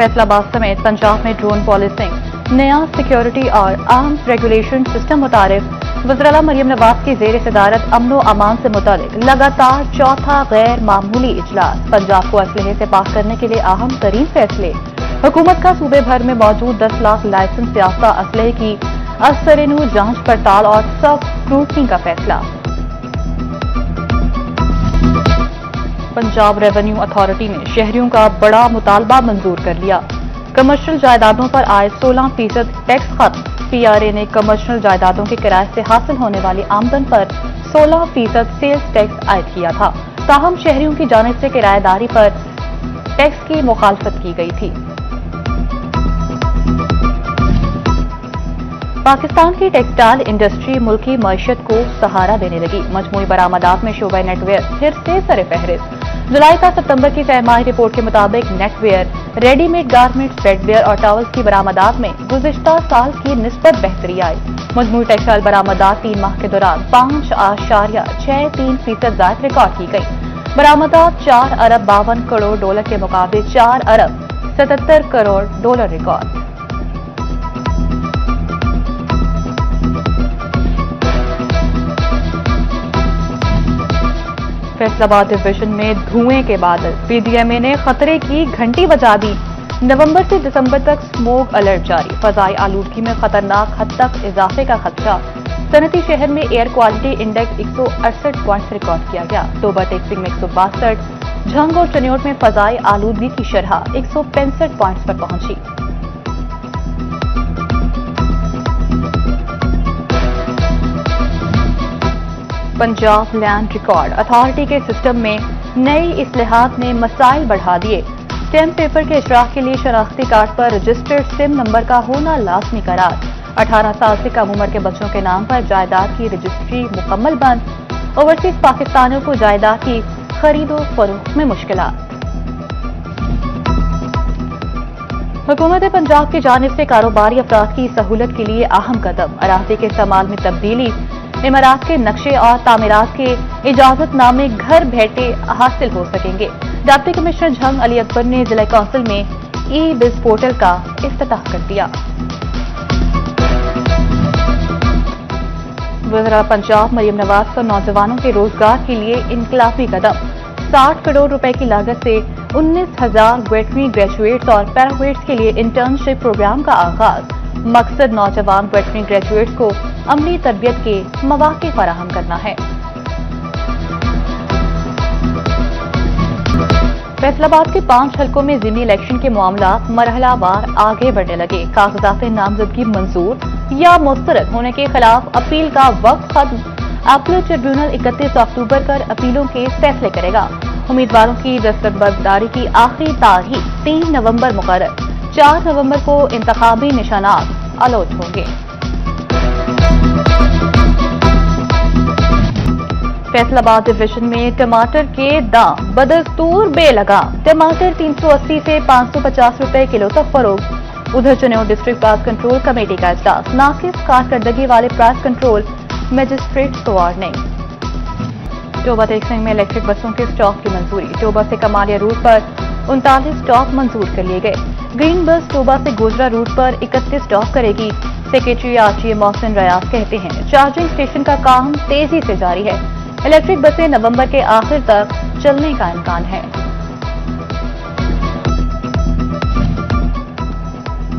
फैसलाबाद समेत पंजाब में drone policing, नया सिक्योरिटी और आर्म्स रेगुलेशन सिस्टम मुतारिफ वज़ीर मरियम नवाज की ज़ेर सदारत अमन व अमान से मुतालिक लगातार चौथा गैर मामूली इजलास। पंजाब को असलहे से पाक करने के लिए अहम तरीन फैसले। हुकूमत का सूबे भर में मौजूद 10 लाख लाइसेंस याफ्ता असलहे की असरनू जांच पड़ताल और सब स्क्रूटनी का फैसला। पंजाब रेवेन्यू अथॉरिटी ने शहरियों का बड़ा मुतालबा मंजूर कर लिया। कमर्शियल जायदादों पर आए 16% टैक्स खत्म। PRA ने कमर्शियल जायदादों के किराए से हासिल होने वाली आमदन पर 16% सेल्स टैक्स आयद किया था। ताहम शहरियों की जानिब से किराएदारी पर टैक्स की मुखालफत की गई थी। पाकिस्तान की टेक्सटाइल इंडस्ट्री मुल्की मईशत को सहारा देने लगी। मजमूई बरामदात में शोबा नेटवेयर फिर से सर-ए-फहरिस्त। जुलाई का सितंबर की सहमाही रिपोर्ट के मुताबिक नेटवेयर, रेडीमेड गारमेंट्स, बेडवेयर और टॉवल्स की बरामदात में गुज़िश्ता साल की निस्बत बेहतरी आई। मजमूई टेक्सटाइल बरामदात 3 माह के दौरान 5.63% ज़ायद रिकॉर्ड की गई। बरामदात $4 अरब 52 करोड़ डॉलर के मुकाबले $4 अरब 77 crore dollar record. Faisalabad division में धुएं के बादल। PDMA ने खतरे की घंटी बजा दी। नवंबर से दिसंबर तक स्मोक अलर्ट जारी। फजाई आलूदगी में खतरनाक हद तक इजाफे का खदशा। सनती शहर में air quality index 168 points record किया गया। टोबा टेक्सिंग में 162, झंग और चन्योट में फजाई आलूदगी की शरह 165 पॉइंट्स पर पहुंची। पंजाब लैंड रिकॉर्ड अथॉरिटी के सिस्टम में नई इस्लाहात ने मसाइल बढ़ा दिए। स्टैम्प पेपर के इशराक के लिए शनाख्ती कार्ड पर रजिस्टर्ड सिम नंबर का होना लाजमी करार। 18 साल से कम उम्र के बच्चों के नाम पर जायदाद की रजिस्ट्री मुकम्मल बंद। ओवरसीज पाकिस्तानियों को जायदाद की खरीदो फरोख्त में मुश्किलात। हुकूमत पंजाब की जानिब से कारोबारी अफराद की सहूलत के लिए अहम कदम। अराज़ी के इस्तेमाल में तब्दीली, इमारत के नक्शे और तामीरात के इजाजतनामे घर बैठे हासिल हो सकेंगे। डिप्टी कमिश्नर झंग अली अकबर ने जिला काउंसिल में ई-बिज़ पोर्टल का इफ्तिताह कर दिया। वज़ीर पंजाब मरियम नवाज का नौजवानों के रोजगार के लिए इनकलाबी कदम। 60 करोड़ रुपए की लागत से 19,000 वेटरनरी ग्रेजुएट्स और पैराग्रेड्स के लिए इंटर्नशिप प्रोग्राम का आगाज। मकसद नौजवान वेटरनरी ग्रेजुएट्स को अमली तरबियत के मौके फराहम करना है। फैसलाबाद के 5 हलकों में ज़िमनी इलेक्शन के मामलात मरहलावार आगे बढ़ने लगे। कागजात नामजदगी मंजूर या मुस्तरद होने के खिलाफ अपील का वक्त खत्म। अपील ट्रिब्यूनल 31 अक्टूबर पर अपीलों के फैसले करेगा। उम्मीदवारों की दस्तबरदारी की आखिरी तारीख 3 नवंबर मुकर्रर। 4 नवंबर को इंतखाबी निशानात अलॉट होंगे। फैसलाबाद डिवीजन में टमाटर के दाम बदस्तूर बेलगाम। टमाटर 380 से 550 रुपए किलो तक फरोख्त। उधर Chiniot district price control committee का इजलास। नाकिस कारकर्दगी वाले प्राइस कंट्रोल मजिस्ट्रेट को वार्निंग। टोबा टेक्सिंग में इलेक्ट्रिक बसों के स्टॉक की मंजूरी। टोबा से कमालिया रूट पर 39 स्टॉप मंजूर कर लिए गए। ग्रीन बस टोबा से गोजरा रूट पर 31 स्टॉप करेगी। सेक्रेटरी RTA मोहसिन रियाज कहते हैं चार्जिंग स्टेशन का काम तेजी से जारी है। इलेक्ट्रिक बसें नवंबर के आखिर तक चलने का इम्कान है।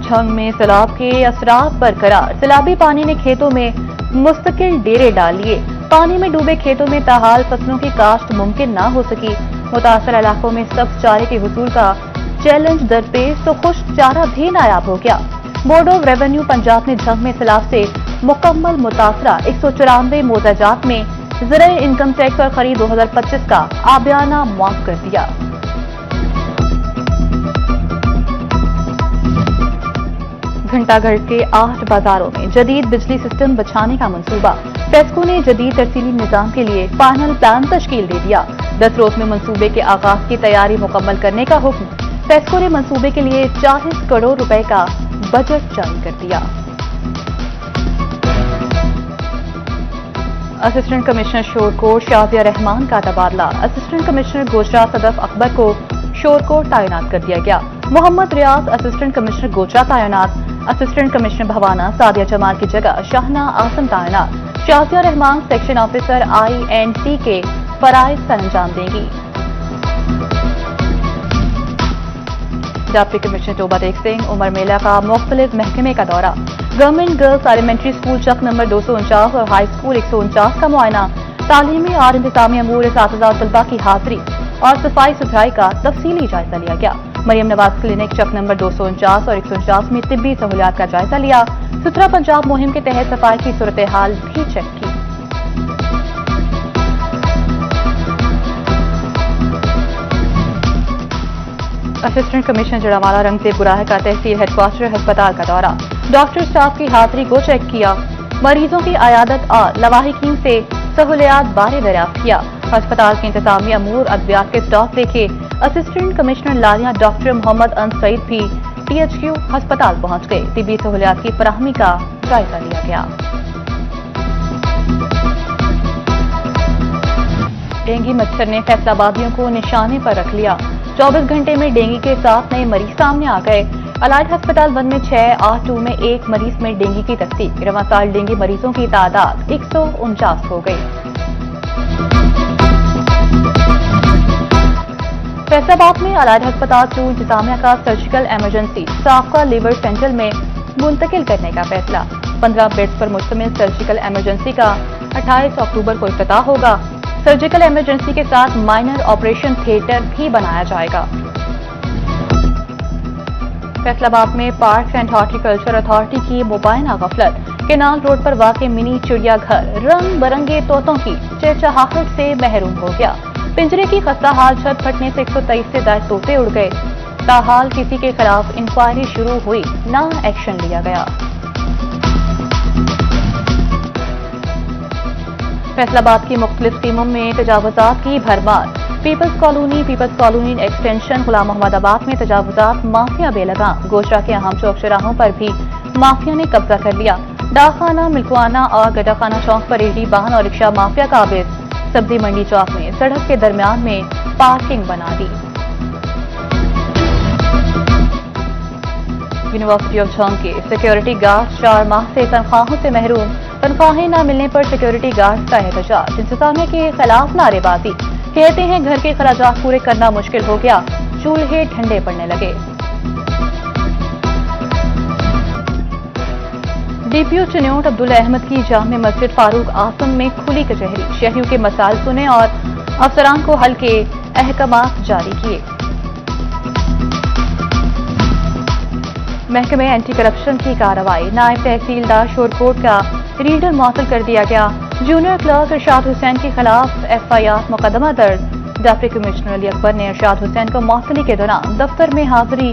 झंग में सैलाब के असरात बरकरार। सैलाबी पानी ने खेतों में मुस्तकिल डेरे डाल लिए। पानी में डूबे खेतों में ताहाल फसलों की काश्त मुमकिन न हो सकी। मुतासर इलाकों में सख्त चारे के हुसूल का चैलेंज दरपेश तो खुश्क चारा भी नायाब हो गया। बोर्ड ऑफ रेवेन्यू पंजाब ने झंग में सैलाब से मुकम्मल मुतासरा 194 मोजाजात में ज़राए इनकम टैक्स और खरीद 2025 का आबियाना मुआफ कर दिया। घंटाघर के 8 बाजारों में जदीद बिजली सिस्टम बिछाने का मंसूबा। पेस्को ने जदीद तरसीली निजाम के लिए फाइनल प्लान तश्कील दे दिया। 10 रोज में मंसूबे के आगाज की तैयारी मुकम्मल करने का हुक्म। पेस्को ने मंसूबे के लिए 40 करोड़ रुपए का बजट जारी कर दिया। असिस्टेंट कमिश्नर शोरकोट शाजिया रहमान का तबादला। असिस्टेंट कमिश्नर गोजरा सदफ अकबर को शोरकोट तैनात कर दिया गया। मोहम्मद रियाज असिस्टेंट कमिश्नर गोचरा तैनात, असिस्टेंट कमिश्नर भवाना सादिया जमाल की जगह शाहना आसम तैनात, Shazia Rehman section officer INC के फराइज सरंजाम देंगी। डिप्टी कमिश्नर टोबा टेक सिंह उमर मेला का मुख्तलिफ महकमे का दौरा, government girls elementary school Chak number 249 और हाई स्कूल 149 का मुआयना, तालीमी और इंतजामी अमूर साथिज़ा और तलबा की हाजिरी और सफाई सुथराई का तफसीली जायजा लिया गया। मरियम नवाज क्लिनिक चक नंबर 249 और 149 में तिब्बी सहूलियात का जायजा लिया। सुथरा पंजाब मुहिम के तहत सफाई की सूरत हाल भी चेक की। असिस्टेंट कमिश्नर जड़ावाला रंगजेब गुराह का तहसील हेडक्वार्टर अस्पताल का दौरा, डॉक्टर स्टाफ की हाजिरी को चेक किया, मरीजों की अयादत और लवाहिकीन से सहूलियात बारे दरियाफ्त किया। अस्पताल के इंतजामी अमूर अद्वियात के स्टॉक देखे। असिस्टेंट कमिश्नर लालिया डॉक्टर मोहम्मद अन सईद भी THQ अस्पताल पहुंच गए। तिब्बी सहूलियात की फराहमी का जायजा लिया गया। डेंगू मच्छर ने फैसलाबादियों को निशाने पर रख लिया। 24 घंटे में डेंगू के 7 नए मरीज सामने आ गए। अलाइड अस्पताल 1 में 6 और 2 में 1 मरीज में डेंगू की तस्दीक। रवां साल डेंगू मरीजों की तादाद 149 हो गई। फैसलाबाद में अलाइड अस्पताल 2 इंतजामिया का सर्जिकल इमरजेंसी साफका लिवर सेंटर में मुंतकिल करने का फैसला। 15 बेड्स पर मुश्तमिल सर्जिकल इमरजेंसी का 28 अक्टूबर को इफ्तिताह होगा। सर्जिकल इमरजेंसी के साथ माइनर ऑपरेशन थिएटर भी बनाया जाएगा। फैसलाबाद में पार्क एंड हॉर्टिकल्चर अथॉरिटी की मुबैना गफलत। केनाल रोड पर वाक़ मिनी चिड़ियाघर रंग बरंगे तोतों की चहचहाहट से महरूम हो गया। पिंजरे की खस्ताहाल छत फटने से 123 से ज्यादा तोते उड़ गए। ताहाल किसी के खिलाफ इंक्वायरी शुरू हुई, ना एक्शन लिया गया। फैसलाबाद की मुख्तलिफ टीमों में तजावुजात की भरमार। पीपल्स कॉलोनी एक्सटेंशन गुलाम मोहम्मदाबाद में तजावुजात माफिया बेलगाम। गोशरा के अहम चौक चौराहों पर भी माफिया ने कब्जा कर लिया। डाकखाना, मिल्कवाना और गडाखाना चौक पर रेहड़ी वाहन और रिक्शा माफिया काबिज। सब्जी मंडी चौक में सड़क के दरमियान में पार्किंग बना दी। यूनिवर्सिटी ऑफ झंग के सिक्योरिटी गार्ड 4 माह से तनख्वाहों से महरूम। तनख्वाहें न मिलने पर सिक्योरिटी गार्ड का एहतजाज। इंतजामिया के खिलाफ नारेबाजी। कहते हैं घर के खराजात पूरे करना मुश्किल हो गया, चूल्हे ठंडे पड़ने लगे। DPO चिन्योट अब्दुल अहमद की जामे मस्जिद फारूक आसम में खुली कचहरी। शहरियों के मसाइल सुने और अफसरान को हल के अहकामात जारी किए। महकमे एंटी करप्शन की कार्रवाई। नायब तहसीलदार शोरकोट का रीडर मुअत्तल कर दिया गया। जूनियर क्लर्क इरशाद हुसैन के खिलाफ FIR मुकदमा दर्ज। डिप्टी कमिश्नर अली अकबर ने इरशाद हुसैन को मुअत्तली के दौरान दफ्तर में हाजिरी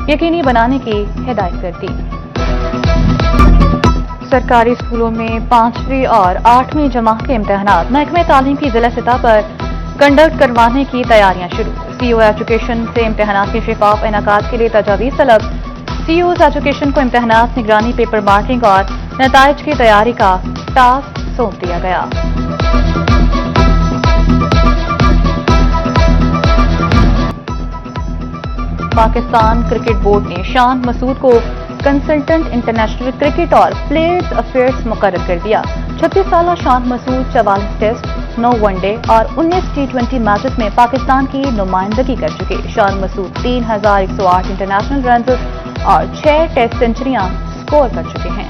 यकीनी बनाने की हिदायत कर दी। सरकारी स्कूलों में 5वीं और 8वीं जमात के इम्तिहानात महकमे तालीम की जिला सतह पर कंडक्ट करवाने की तैयारियां शुरू। CO एजुकेशन से इम्तिहानात के शिफाफ इनेकाद के लिए तजावीज़ तलब। COs एजुकेशन को इम्तिहानात, निगरानी, पेपर मार्किंग और नताइज की तैयारी का टास्क सौंप दिया गया। पाकिस्तान क्रिकेट बोर्ड ने शान मसूद को कंसल्टेंट इंटरनेशनल क्रिकेट और प्लेयर्स अफेयर्स मुकर्रर कर दिया। 36 साल शान मसूद 44 टेस्ट, 9 वनडे और 19 T20 मैचेस में पाकिस्तान की नुमाइंदगी कर चुके। शान मसूद 3108 इंटरनेशनल रन और 6 टेस्ट सेंचुरियां स्कोर कर चुके हैं।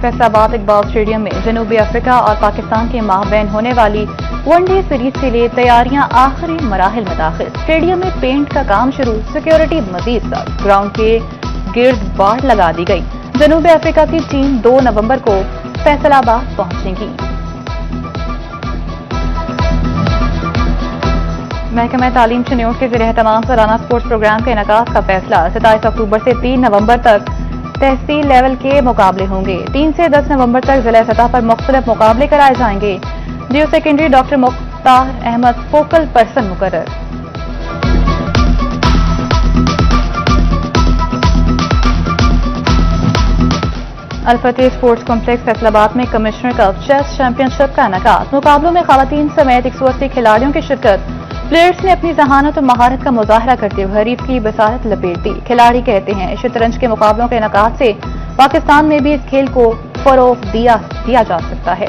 फैसलाबाद इकबाल स्टेडियम में जनूबी अफ्रीका और पाकिस्तान के माहबैन होने वाली वनडे सीरीज के लिए तैयारियां आखिरी मराहिल में दाखिल। स्टेडियम में पेंट का काम शुरू, सिक्योरिटी मजीद सख्त। ग्राउंड के गिर्द बाड़ लगा दी गई। जनूबी अफ्रीका की टीम 2 नवंबर को फैसलाबाद पहुंचेगी। महकमा तालीम चिन्योट के ज़रिए तमाम सालाना स्पोर्ट्स प्रोग्राम के इनेकाद का फैसला। 27 अक्टूबर से 3 नवंबर तक तहसील लेवल के मुकाबले होंगे। 3 से 10 नवंबर तक जिला सतह पर मुख्तलिफ मुकाबले कराए जाएंगे। जियो secondary doctor Mukhtar Ahmed focal person मुकर्रर। अल-फतेह स्पोर्ट्स कॉम्प्लेक्स फैसलाबाद में कमिश्नर कप चेस चैंपियनशिप का इनेकाद। मुकाबलों में खवातीन समेत 180 खिलाड़ियों की शिरकत। प्लेयर्स ने अपनी जहानत और महारत का मुजाहरा करते हुए हरीफ की बसारत लपेट दी। खिलाड़ी कहते हैं शतरंज के मुकाबलों के इनेकाद से पाकिस्तान में भी इस खेल को फरोग दिया जा सकता है।